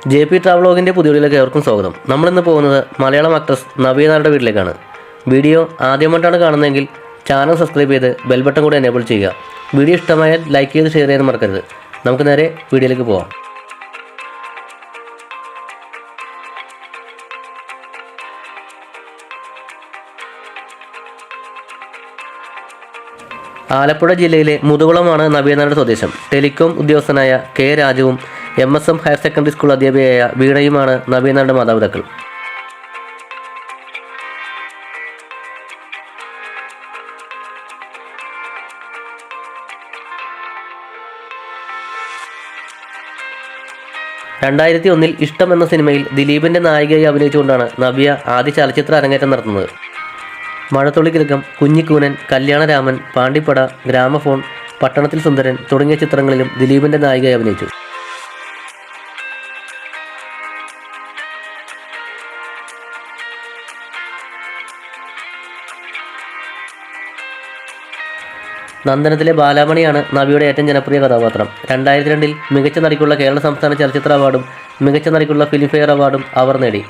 JP ട്രാവലോഗിൻ്റെ പുതിയ വീഡിയോയിലേക്ക് ഏവർക്കും സ്വാഗതം. നമ്മളിന്ന് പോകുന്നത് മലയാളം ആക്ട്രസ് നവ്യ നായരുടെ വീട്ടിലേക്കാണ്. വീഡിയോ ആദ്യമായിട്ടാണ് കാണുന്നതെങ്കിൽ ചാനൽ സബ്സ്ക്രൈബ് ചെയ്ത് ബെൽ ബട്ടൺ കൂടി എനേബിൾ ചെയ്യുക. വീഡിയോ ഇഷ്ടമായാൽ ലൈക്ക് ചെയ്ത് ഷെയർ ചെയ്യാൻ മറക്കരുത്. നമുക്ക് നേരെ വീഡിയോയിലേക്ക് പോകാം. ആലപ്പുഴ ജില്ലയിലെ മുതുകുളമാണ് നവ്യ നായരുടെ സ്വദേശം. ടെലികോം ഉദ്യോഗസ്ഥനായ K. രാജുവും MSM ഹയർ സെക്കൻഡറി സ്കൂൾ അധ്യാപികയായ വീണയുമാണ് നവ്യ നായരുടെ മാതാപിതാക്കൾ. (2001) ഇഷ്ടം എന്ന സിനിമയിൽ ദിലീപിൻ്റെ നായികയായി അഭിനയിച്ചുകൊണ്ടാണ് നവ്യ ആദ്യ ചലച്ചിത്ര അരങ്ങേറ്റം നടത്തുന്നത്. മഴത്തുള്ളിക്കിലുക്കം, കുഞ്ഞിക്കൂനൻ, കല്യാണരാമൻ, പാണ്ടിപ്പട, ഗ്രാമഫോൺ, പട്ടണത്തിൽ സുന്ദരൻ തുടങ്ങിയ ചിത്രങ്ങളിലും ദിലീപിൻ്റെ നായികയായി അഭിനയിച്ചു. നന്ദനത്തിലെ ബാലാമണിയാണ് നവ്യയുടെ ഏറ്റവും ജനപ്രിയ കഥാപാത്രം. 2002 മികച്ച നടിക്കുള്ള കേരള സംസ്ഥാന ചലച്ചിത്ര അവാർഡും മികച്ച നടിക്കുള്ള ഫിലിംഫെയർ അവാർഡും അവർ നേടി.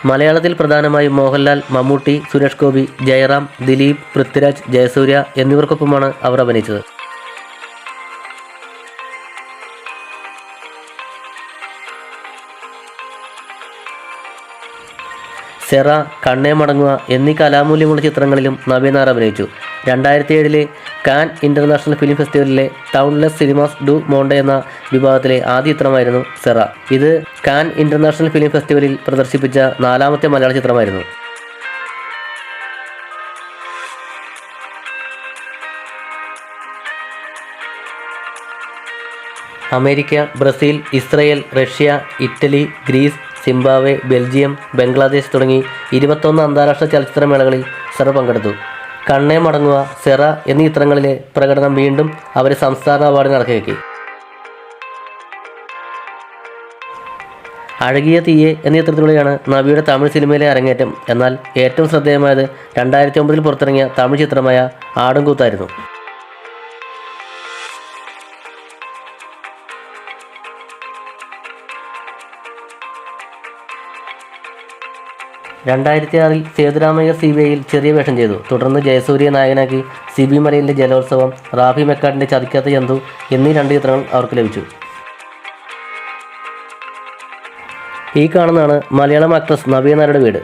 മലയാളത്തിൽ പ്രധാനമായും മോഹൻലാൽ, മമ്മൂട്ടി, സുരേഷ് ഗോപി, ജയറാം, ദിലീപ്, പൃഥ്വിരാജ്, ജയസൂര്യ എന്നിവർക്കൊപ്പമാണ് അവർ അഭിനയിച്ചത്. സെറ, കണ്ണേ മടങ്ങുക എന്നീ കലാമൂല്യമുള്ള ചിത്രങ്ങളിലും നവ്യ നായർ അഭിനയിച്ചു. 2007 കാൻ ഇൻ്റർനാഷണൽ ഫിലിം ഫെസ്റ്റിവലിലെ ടൗൺലെസ് സിനിമാസ് ഡു മോണ്ടെ എന്ന വിഭാഗത്തിലെ ആദ്യ ചിത്രമായിരുന്നു സെറ. ഇത് കാൻ ഇൻ്റർനാഷണൽ ഫിലിം ഫെസ്റ്റിവലിൽ പ്രദർശിപ്പിച്ച 4ാമത്തെ മലയാള ചിത്രമായിരുന്നു. America, Brazil, Israel, Russia, Italy, Greece, Zimbabwe, Belgium, Bangladesh തുടങ്ങി 21 അന്താരാഷ്ട്ര ചലച്ചിത്രമേളകളിൽ സെറ പങ്കെടുത്തു. കണ്ണേ മടങ്ങുക, സെറ എന്നീ ചിത്രങ്ങളിലെ പ്രകടനം വീണ്ടും അവരെ സംസ്ഥാന അവാർഡിന് അർഹയാക്കി. അഴകിയ തീയെ എന്ന ചിത്രത്തിലൂടെയാണ് നവ്യയുടെ തമിഴ് സിനിമയിലെ അരങ്ങേറ്റം. എന്നാൽ ഏറ്റവും ശ്രദ്ധേയമായത് 2009 പുറത്തിറങ്ങിയ തമിഴ് ചിത്രമായ ആടുംകൂത്തായിരുന്നു. 2006 സേതുരാമയ്യർ CBIയിൽ ചെറിയ വേഷം ചെയ്തു. തുടർന്ന് ജയസൂര്യയെ നായകനാക്കി CB മലയിലെ ജലോത്സവം, റാഫി മെക്കാർട്ടിൻ്റെ ചതിക്കാത്ത ജന്തു എന്നീ 2 ചിത്രങ്ങൾ അവർക്ക് ലഭിച്ചു. ഈ കാണുന്നതാണ് മലയാളം ആക്ട്രസ് നവ്യ നായരുടെ വീട്.